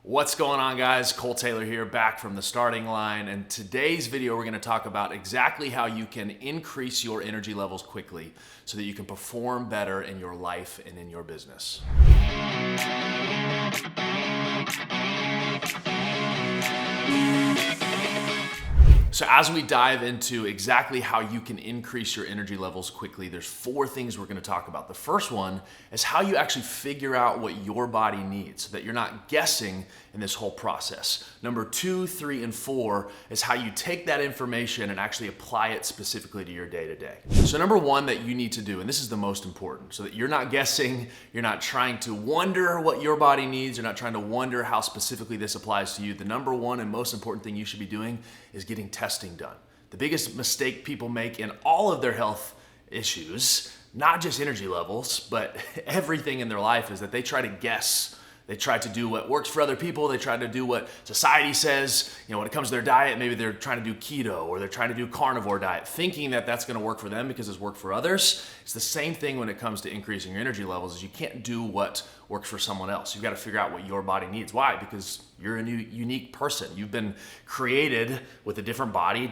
What's going on, guys? Cole Taylor here, back from the starting line. And today's video, we're going to talk about exactly how you can increase your energy levels quickly so that you can perform better in your life and in your business. So as we dive into exactly how you can increase your energy levels quickly, there's 4 things we're going to talk about. The first one is how you actually figure out what your body needs so that you're not guessing in this whole process. Number 2, 3, and 4 is how you take that information and actually apply it specifically to your day-to-day. So number 1 that you need to do, and this is the most important, so that you're not guessing, you're not trying to wonder what your body needs, you're not trying to wonder how specifically this applies to you. The number 1 and most important thing you should be doing is getting testing done. The biggest mistake people make in all of their health issues, not just energy levels, but everything in their life, is that they try to guess. They try to do what works for other people. They try to do what society says. When it comes to their diet, maybe they're trying to do keto or they're trying to do carnivore diet, thinking that that's going to work for them because it's worked for others. It's the same thing when it comes to increasing your energy levels. Is you can't do what works for someone else. You've got to figure out what your body needs. Why? Because you're a unique person. You've been created with a different body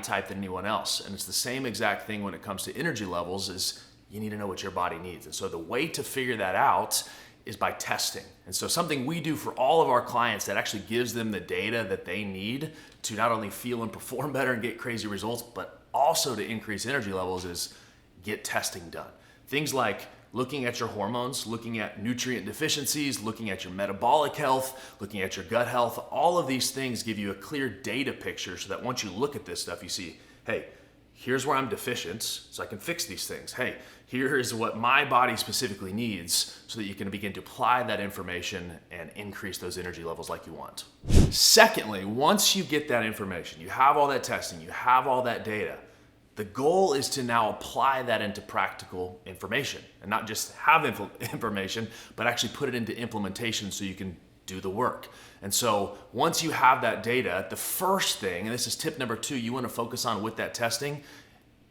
type than anyone else. And it's the same exact thing when it comes to energy levels. Is you need to know what your body needs. And so the way to figure that out is by testing. And so something we do for all of our clients that actually gives them the data that they need to not only feel and perform better and get crazy results, but also to increase energy levels is get testing done. Things like looking at your hormones, looking at nutrient deficiencies, looking at your metabolic health, looking at your gut health. All of these things give you a clear data picture so that once you look at this stuff, you see, hey, here's where I'm deficient, so I can fix these things. Hey, here is what my body specifically needs so that you can begin to apply that information and increase those energy levels like you want. Secondly, once you get that information, you have all that testing, you have all that data, the goal is to now apply that into practical information and not just have information, but actually put it into implementation so you can do the work. And so once you have that data, the first thing, and this is tip number 2, you want to focus on with that testing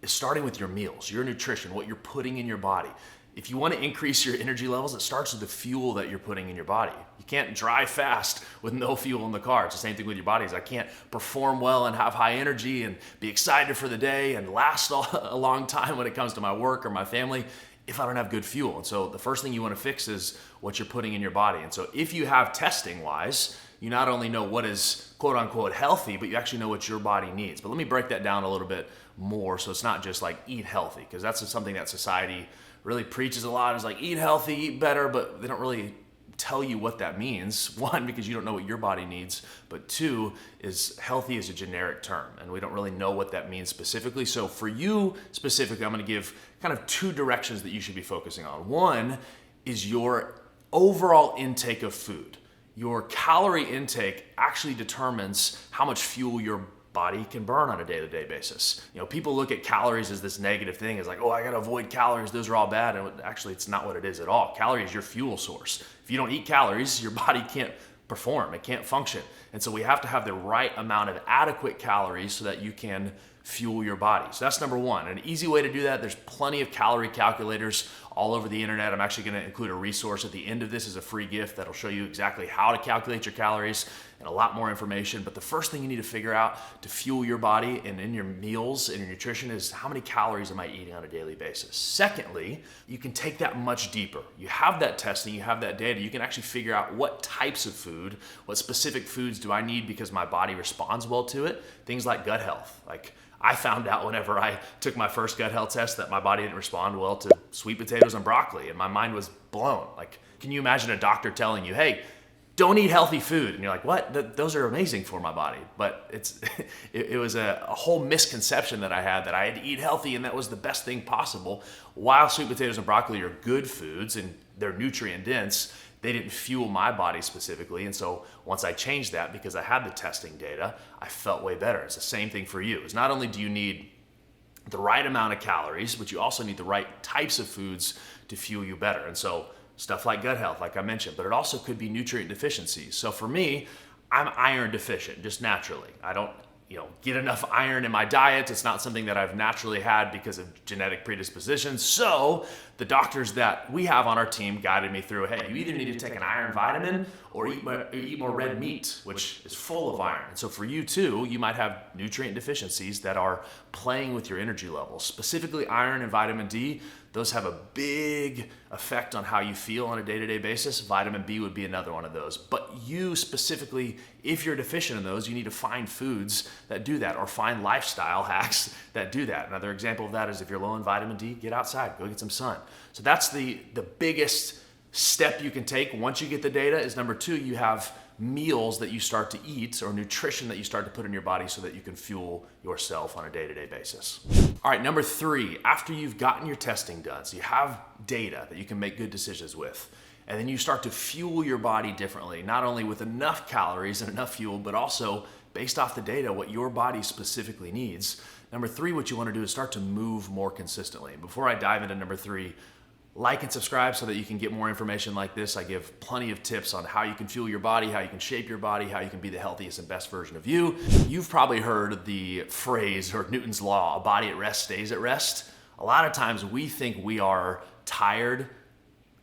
is starting with your meals, your nutrition, what you're putting in your body. If you want to increase your energy levels, it starts with the fuel that you're putting in your body. You can't drive fast with no fuel in the car. It's the same thing with your bodies. I can't perform well and have high energy and be excited for the day and last a long time when it comes to my work or my family if I don't have good fuel. And so the first thing you want to fix is what you're putting in your body. And so if you have testing wise, you not only know what is quote unquote healthy, but you actually know what your body needs. But let me break that down a little bit more so it's not just like eat healthy, because that's something that society really preaches a lot, is like eat healthy, eat better, but they don't really tell you what that means. 1, because you don't know what your body needs, but 2 is healthy is a generic term and we don't really know what that means specifically. So for you specifically, I'm going to give kind of 2 directions that you should be focusing on. 1 is your overall intake of food. Your calorie intake actually determines how much fuel your body can burn on a day-to-day basis. People look at calories as this negative thing. It's like, oh, I gotta avoid calories, those are all bad. And actually, it's not what it is at all. Calorie is your fuel source. If you don't eat calories, your body can't perform, it can't function. And so we have to have the right amount of adequate calories so that you can fuel your body. So that's number 1. An easy way to do that, there's plenty of calorie calculators all over the internet. I'm actually going to include a resource at the end of this as a free gift that'll show you exactly how to calculate your calories and a lot more information. But the first thing you need to figure out to fuel your body and in your meals and your nutrition is how many calories am I eating on a daily basis. Secondly, you can take that much deeper. You have that testing, you have that data, you can actually figure out what types of food, what specific foods do I need because my body responds well to it. Things like gut health. Like I found out whenever I took my first gut health test that my body didn't respond well to sweet potatoes and broccoli, and my mind was blown. Like, can you imagine a doctor telling you, hey, don't eat healthy food? And you're like, what? Those are amazing for my body. But it was a whole misconception that I had that I had to eat healthy and that was the best thing possible. While sweet potatoes and broccoli are good foods and they're nutrient dense, they didn't fuel my body specifically. And so once I changed that, because I had the testing data, I felt way better. It's the same thing for you. It's not only do you need the right amount of calories, but you also need the right types of foods to fuel you better. And so stuff like gut health, like I mentioned, but it also could be nutrient deficiencies. So for me, I'm iron deficient just naturally. I don't get enough iron in my diet. It's not something that I've naturally had because of genetic predispositions. So the doctors that we have on our team guided me through, hey, you either need to take an iron vitamin or eat more red meat, which is full of iron. And so for you too, you might have nutrient deficiencies that are playing with your energy levels. Specifically iron and vitamin D, those have a big effect on how you feel on a day-to-day basis. Vitamin B would be another one of those. But you specifically, if you're deficient in those, you need to find foods that do that, or find lifestyle hacks that do that. Another example of that is if you're low in vitamin D, get outside, go get some sun. So that's the biggest step you can take once you get the data. Is number two, you have meals that you start to eat, or nutrition that you start to put in your body so that you can fuel yourself on a day-to-day basis. All right, number three, after you've gotten your testing done, so you have data that you can make good decisions with, and then you start to fuel your body differently, not only with enough calories and enough fuel, but also based off the data, what your body specifically needs. Number three, what you want to do is start to move more consistently. Before I dive into number three, like and subscribe so that you can get more information like this. I give plenty of tips on how you can fuel your body, how you can shape your body, how you can be the healthiest and best version of you. You've probably heard the phrase, or Newton's law, a body at rest stays at rest. A lot of times we think we are tired,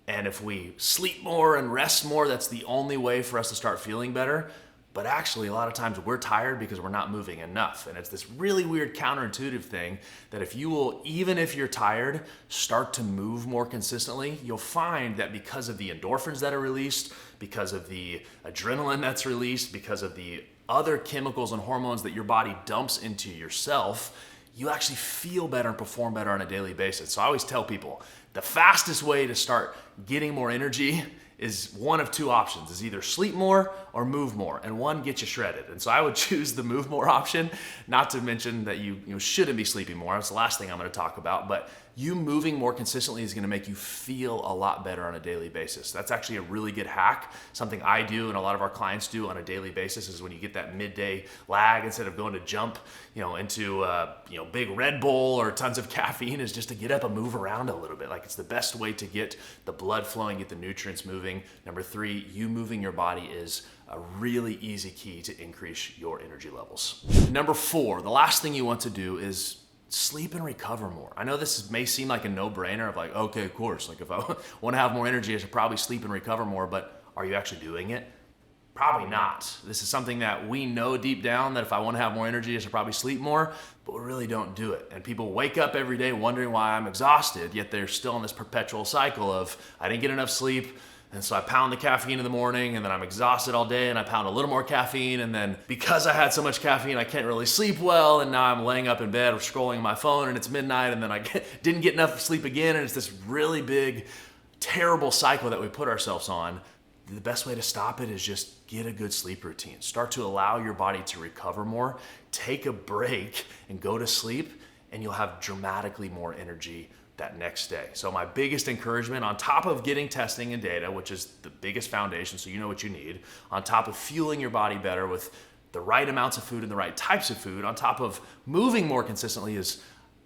and if we sleep more and rest more, that's the only way for us to start feeling better. But actually, a lot of times we're tired because we're not moving enough. And it's this really weird counterintuitive thing that if you will, even if you're tired, start to move more consistently, you'll find that because of the endorphins that are released, because of the adrenaline that's released, because of the other chemicals and hormones that your body dumps into yourself, you actually feel better and perform better on a daily basis. So I always tell people, the fastest way to start getting more energy is one of two options, is either sleep more or move more, and one gets you shredded. And so I would choose the move more option, not to mention that you shouldn't be sleeping more. That's the last thing I'm gonna talk about, but you moving more consistently is gonna make you feel a lot better on a daily basis. That's actually a really good hack. Something I do and a lot of our clients do on a daily basis is when you get that midday lag, instead of going to jump into big Red Bull or tons of caffeine, is just to get up and move around a little bit. Like, it's the best way to get the blood flowing, get the nutrients moving. Number three, you moving your body is a really easy key to increase your energy levels. Number four, the last thing you want to do is sleep and recover more. I know this may seem like a no-brainer of like, okay, of course, like if I want to have more energy, I should probably sleep and recover more, but are you actually doing it? Probably not. This is something that we know deep down, that if I want to have more energy, I should probably sleep more, but we really don't do it. And people wake up every day wondering why I'm exhausted, yet they're still in this perpetual cycle of, I didn't get enough sleep, and so I pound the caffeine in the morning, and then I'm exhausted all day, and I pound a little more caffeine, and then because I had so much caffeine, I can't really sleep well, and now I'm laying up in bed or scrolling my phone, and it's midnight, and then I didn't get enough sleep again, and it's this really big, terrible cycle that we put ourselves on. The best way to stop it is just get a good sleep routine. Start to allow your body to recover more, take a break, and go to sleep, and you'll have dramatically more energy that next day. So my biggest encouragement, on top of getting testing and data, which is the biggest foundation, so you know what you need, on top of fueling your body better with the right amounts of food and the right types of food, on top of moving more consistently, is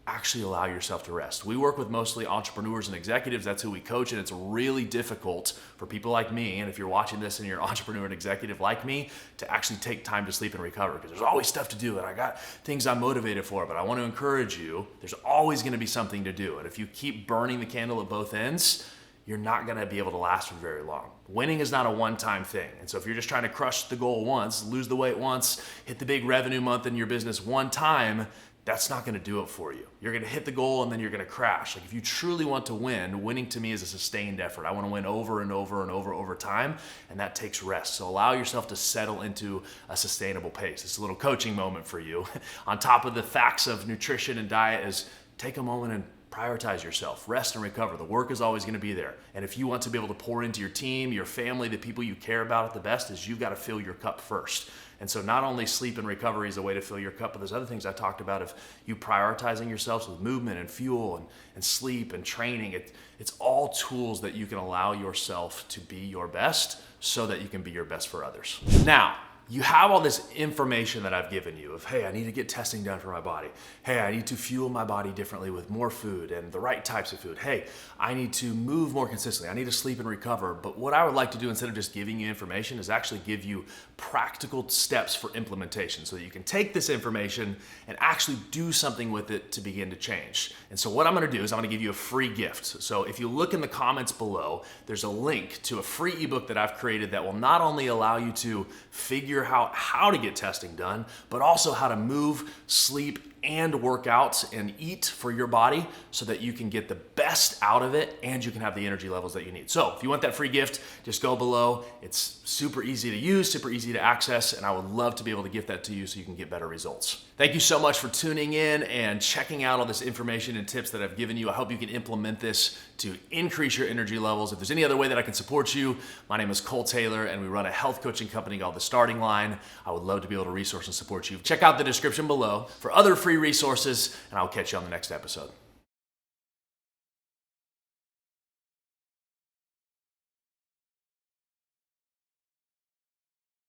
actually allow yourself to rest. We work with mostly entrepreneurs and executives. That's who we coach, and it's really difficult for people like me, and if you're watching this and you're an entrepreneur and executive like me, to actually take time to sleep and recover, because there's always stuff to do, and I got things I'm motivated for, but I want to encourage you, there's always going to be something to do, and if you keep burning the candle at both ends, you're not going to be able to last for very long. Winning is not a one-time thing. And so if you're just trying to crush the goal once, lose the weight once, hit the big revenue month in your business one time, that's not gonna do it for you. You're gonna hit the goal and then you're gonna crash. Like, if you truly want to win, winning to me is a sustained effort. I wanna win over and over and over time, and that takes rest. So allow yourself to settle into a sustainable pace. It's a little coaching moment for you. On top of the facts of nutrition and diet, is take a moment and prioritize yourself. Rest and recover. The work is always gonna be there. And if you want to be able to pour into your team, your family, the people you care about at the best, is you've gotta fill your cup first. And so not only sleep and recovery is a way to fill your cup, but there's other things I talked about of you prioritizing yourselves with movement and fuel and sleep and training. It's all tools that you can allow yourself to be your best so that you can be your best for others. Now, you have all this information that I've given you of, hey, I need to get testing done for my body. Hey, I need to fuel my body differently with more food and the right types of food. Hey, I need to move more consistently. I need to sleep and recover. But what I would like to do instead of just giving you information is actually give you practical steps for implementation so that you can take this information and actually do something with it to begin to change. And so what I'm gonna do is I'm gonna give you a free gift. So if you look in the comments below, there's a link to a free ebook that I've created that will not only allow you to figure out how to get testing done, but also how to move, sleep, and work out and eat for your body so that you can get the best out of it and you can have the energy levels that you need. So if you want that free gift, just go below. It's super easy to use, super easy to access, and I would love to be able to gift that to you so you can get better results. Thank you so much for tuning in and checking out all this information and tips that I've given you. I hope you can implement this to increase your energy levels. If there's any other way that I can support you, my name is Cole Taylor and we run a health coaching company called The Starting Line. I would love to be able to resource and support you. Check out the description below for other free resources, and I'll catch you on the next episode.